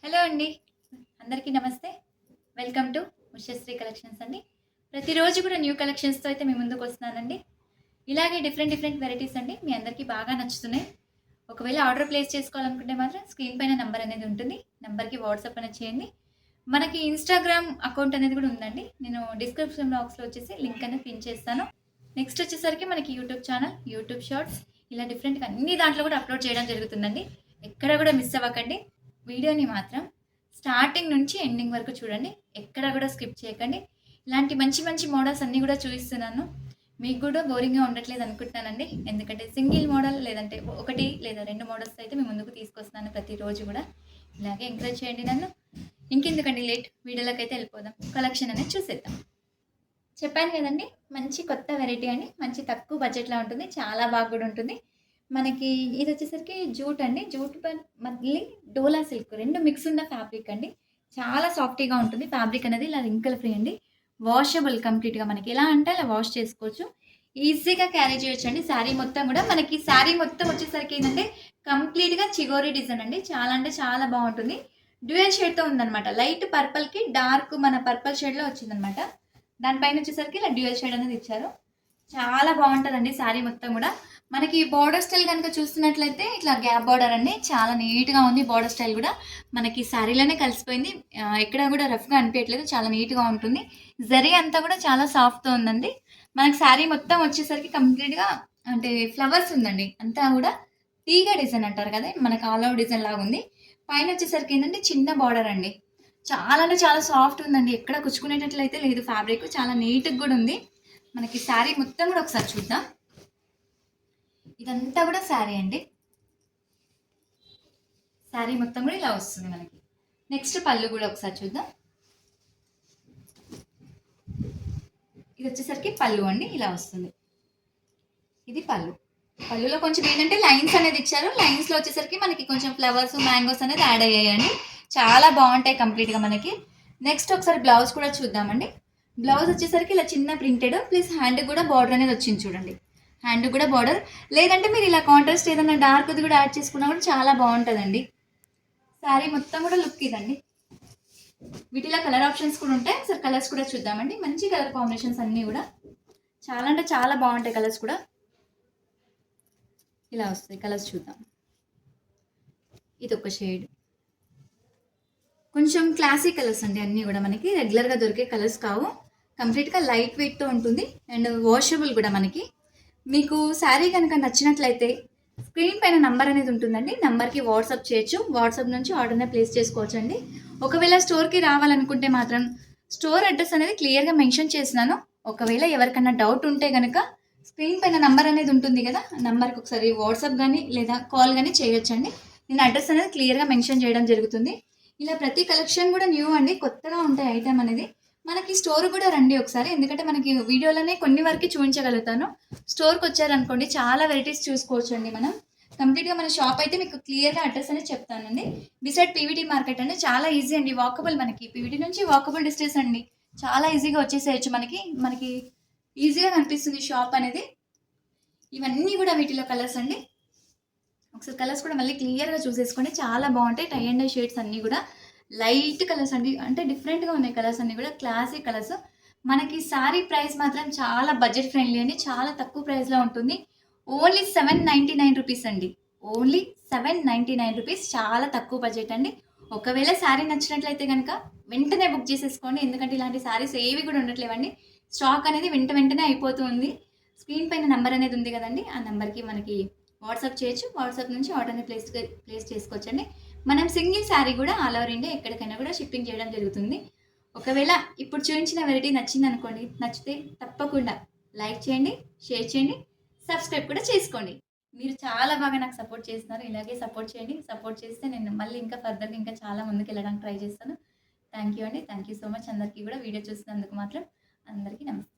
Hello అండి. అందరికీ నమస్తే. వెల్కమ్ టు ఉషశ్రీ కలెక్షన్స్ అండి. ప్రతిరోజు కూడా న్యూ కలెక్షన్స్‌తో అయితే మీ ముందుకొస్తున్నానండి. ఇలాగే డిఫరెంట్ డిఫరెంట్ వెరైటీస్ అండి మీ అందరికీ బాగా నచ్చుతున్నాయి. ఒకవేళ ఆర్డర్ ప్లేస్ చేసుకోవాలనుకుంటే మాత్రం స్క్రీన్ పైన నంబర్ అనేది ఉంటుంది. నంబర్‌కి వాట్సాప్ అనేది చేయండి. మనకి ఇన్‌స్టాగ్రామ్ అకౌంట్ అనేది కూడా ఉందండి. నేను డిస్క్రిప్షన్ బాక్స్‌లో వచ్చేసి లింక్ అనేది పిన్ చేస్తాను. నెక్స్ట్ వచ్చేసరికి మనకి యూట్యూబ్ ఛానల్, యూట్యూబ్ షార్ట్స్ ఇలా డిఫరెంట్‌గా అన్ని దాంట్లో కూడా అప్‌లోడ్ చేయడం జరుగుతుందండి. ఎక్కడ కూడా మిస్ అవ్వకండి. వీడియోని మాత్రం స్టార్టింగ్ నుంచి ఎండింగ్ వరకు చూడండి. ఎక్కడ కూడా స్కిప్ చేయకండి. ఇలాంటి మంచి మంచి మోడల్స్ అన్నీ కూడా చూపిస్తున్నాను. మీకు కూడా బోరింగ్‌గా ఉండట్లేదు అనుకుంటున్నానండి. ఎందుకంటే సింగిల్ మోడల్ లేదంటే ఒకటి లేదా 2 మోడల్స్ అయితే మీ ముందుకు తీసుకొస్తున్నాను ప్రతిరోజు కూడా. ఇలాగే ఎంకరేజ్ చేయండి నన్ను. ఇంకెందుకండి లేట్ వీడియోలోకైతే వెళ్ళిపోదాం. కలెక్షన్ అనేది చూసేద్దాం. చెప్పాను కదండీ! మంచి కొత్త వెరైటీ అండి. మంచి తక్కువ బడ్జెట్‌లో ఉంటుంది. చాలా బాగా కూడా ఉంటుంది. మనకి ఇదొచ్చేసరికి జూట్ అండి. జూట్ మళ్ళీ డోలా సిల్క్ 2 మిక్స్ ఉన్న ఫ్యాబ్రిక్ అండి. చాలా సాఫ్టీగా ఉంటుంది. ఫ్యాబ్రిక్ అనేది ఇలా రింకిల్ ఫ్రీ అండి. వాషబుల్ కంప్లీట్‌గా మనకి ఎలా అంటే అలా వాష్ చేసుకోవచ్చు. ఈజీగా క్యారీ చేయొచ్చండి. శారీ మొత్తం గూడా మనకి శారీ మొత్తం వచ్చేసరికి ఏంటంటే కంప్లీట్‌గా చిగోరి డిజైన్ అండి. చాలా అంటే చాలా బావుంటుంది. డ్యూయల్ షేడ్‌తో ఉందనమాట. లైట్ పర్పల్‌కి డార్క్ మన పర్పల్ షేడ్‌లో వచ్చిందనమాట. దానిపైన వచ్చేసరికి ఇలా డ్యూయల్ షేడ్ అనేది ఇచ్చారు. చాలా బావుంటదండి శారీ మొత్తం గూడా. మనకి బోర్డర్ స్టైల్ గనుక చూస్తున్నట్లయితే ఇట్లా గ్యాప్ బోర్డర్ అండి. చాలా నీట్‌గా ఉంది బోర్డర్ స్టైల్ గూడా. మనకి శారీలోనే కలిసిపోయింది. ఎక్కడ గూడా రఫ్‌గా అనిపియట్లేదు. చాలా నీట్‌గా ఉంటుంది. జరీ అంతా గూడా చాలా సాఫ్ట్‌తో ఉందండి. మనకి శారీ మొత్తం వచ్చేసరికి కంప్లీట్‌గా అంటే ఫ్లవర్స్ ఉందండి. అంతా గూడా తీగ డిజైన్ అంటారు కదా! మనకి ఆల్ ఓవర్ డిజైన్ లాగుంది. పైన వచ్చేసరికి ఏంటంటే చిన్న బోర్డర్ అండి. చాలా అంటే చాలా సాఫ్ట్ ఉందండి. ఎక్కడ కుచ్చుకునేటట్లయితే లేదు ఫ్యాబ్రిక్. చాలా నీట్‌గా గూడా ఉంది. మనకి శారీ మొత్తం గూడా ఒకసారి చూద్దాం. ఇదంతా కూడా శారీ అండి. శారీ మొత్తం కూడా ఇలా వస్తుంది మనకి. నెక్స్ట్ పళ్ళు కూడా ఒకసారి చూద్దాం. ఇది వచ్చేసరికి పళ్ళు అండి ఇలా వస్తుంది. ఇది పళ్ళు. పళ్ళులో కొంచెం ఏంటంటే లైన్స్ అనేది ఇచ్చారు. లైన్స్‌లో వచ్చేసరికి మనకి కొంచెం ఫ్లవర్స్, మ్యాంగోస్ అనేది యాడ్ అయ్యాయండి. చాలా బాగుంటాయి కంప్లీట్‌గా మనకి. నెక్స్ట్ ఒకసారి బ్లౌజ్ కూడా చూద్దామండి. బ్లౌజ్ వచ్చేసరికి ఇలా చిన్న ప్రింటెడ్ ప్లస్ హ్యాండ్ కూడా బార్డర్ అనేది వచ్చింది చూడండి. హ్యాండ్ కూడా బార్డర్. లేదంటే మీరు ఇలా కాంట్రాస్ట్ ఏదైనా డార్క్‌ది కూడా యాడ్ చేసుకున్నా కూడా చాలా బాగుంటుందండి. శారీ మొత్తం కూడా లుక్ ఇదండి. వీటిలో కలర్ ఆప్షన్స్ కూడా ఉంటాయి. ఒకసారి కలర్స్ కూడా చూద్దామండి. మంచి కలర్ కాంబినేషన్స్ అన్నీ కూడా చాలా అంటే చాలా బాగుంటాయి కలర్స్ కూడా. ఇలా వస్తాయి కలర్స్ చూద్దాం. ఇది ఒక షేడ్. కొంచెం క్లాసీ కలర్స్ అండి అన్నీ కూడా మనకి రెగ్యులర్గా దొరికే కలర్స్ కావు. కంప్లీట్గా లైట్ వెయిట్తో ఉంటుంది అండ్ వాషబుల్ కూడా మనకి. మీకు శారీ కనుక నచ్చినట్లయితే స్క్రీన్ పైన నంబర్ అనేది ఉంటుందండి. నంబర్కి వాట్సాప్ చేయొచ్చు. వాట్సాప్ నుంచి ఆర్డర్ని ప్లేస్ చేసుకోవచ్చు అండి. ఒకవేళ స్టోర్కి రావాలనుకుంటే మాత్రం స్టోర్ అడ్రస్ అనేది క్లియర్గా మెన్షన్ చేసినాను. ఒకవేళ ఎవరికన్నా డౌట్ ఉంటే కనుక స్క్రీన్ పైన నంబర్ అనేది ఉంటుంది కదా, నంబర్కి ఒకసారి వాట్సాప్ కానీ లేదా కాల్ కానీ చేయొచ్చండి. నేను అడ్రస్ అనేది క్లియర్గా మెన్షన్ చేయడం జరుగుతుంది. ఇలా ప్రతి కలెక్షన్ కూడా న్యూ అండి. కొత్తగా ఉంటాయి ఐటమ్ అనేది. మనకి స్టోర్ కూడా రండి ఒకసారి. ఎందుకంటే మనకి వీడియోలోనే కొన్ని వరకు చూపించగలుగుతాను. స్టోర్కి వచ్చారనుకోండి చాలా వెరైటీస్ చూసుకోవచ్చండి మనం. కంప్లీట్‌గా మన షాప్ అయితే మీకు క్లియర్‌గా అడ్రస్ అనేది చెప్తానండి. బిసైడ్ పీవీటీ మార్కెట్ అండి. చాలా ఈజీ అండి. వాకబుల్ మనకి పీవీటీ నుంచి వాకబుల్ డిస్టెన్స్ అండి. చాలా ఈజీగా వచ్చేసేయచ్చు మనకి ఈజీగా కనిపిస్తుంది షాప్ అనేది. ఇవన్నీ కూడా వీటిలో కలర్స్ అండి. ఒకసారి కలర్స్ కూడా మళ్ళీ క్లియర్‌గా చూసేసుకోండి. చాలా బాగుంటాయి. టై అండ్ డై షేడ్స్ అన్నీ కూడా లైట్ కలర్స్ అండి. అంటే డిఫరెంట్‌గా ఉన్నాయి కలర్స్ అన్నీ కూడా. Classic colours. మనకి సారీ ప్రైస్ మాత్రం చాలా బడ్జెట్ ఫ్రెండ్లీ అండి. చాలా తక్కువ ప్రైస్‌లో ఉంటుంది. ఓన్లీ 799 రూపీస్ అండి. Only 799 rupees. చాలా తక్కువ బడ్జెట్ అండి. ఒకవేళ శారీ నచ్చినట్లయితే కనుక వెంటనే బుక్ చేసేసుకోండి. ఎందుకంటే ఇలాంటి శారీస్ ఏవి కూడా ఉండట్లేవండి. స్టాక్ అనేది వెంటనే అయిపోతూ ఉంది. స్క్రీన్ పైన నంబర్ అనేది ఉంది కదండి. ఆ నంబర్‌కి మనకి వాట్సాప్ చేయొచ్చు. వాట్సాప్ నుంచి ఆర్డర్‌ని ప్లేస్ చేసుకోవచ్చండి. మనం సింగిల్ శారీ కూడా ఆల్ ఓవర్ ఇండియా ఎక్కడికైనా కూడా షిప్పింగ్ చేయడం జరుగుతుంది. ఒకవేళ ఇప్పుడు చూపించిన వెరైటీ నచ్చిందనుకోండి, నచ్చితే తప్పకుండా లైక్ చేయండి, షేర్ చేయండి, సబ్స్క్రైబ్ కూడా చేసుకోండి. మీరు చాలా బాగా నాకు సపోర్ట్ చేస్తున్నారు. ఇలాగే సపోర్ట్ చేయండి. సపోర్ట్ చేస్తే నేను మళ్ళీ ఇంకా ఫర్దర్‌గా ఇంకా చాలా ముందుకెళ్ళడానికి ట్రై చేస్తాను. థ్యాంక్ యూ అండి. థ్యాంక్ యూ సో మచ్ అందరికీ కూడా వీడియో చూసినందుకు మాత్రం. అందరికీ నమస్తే.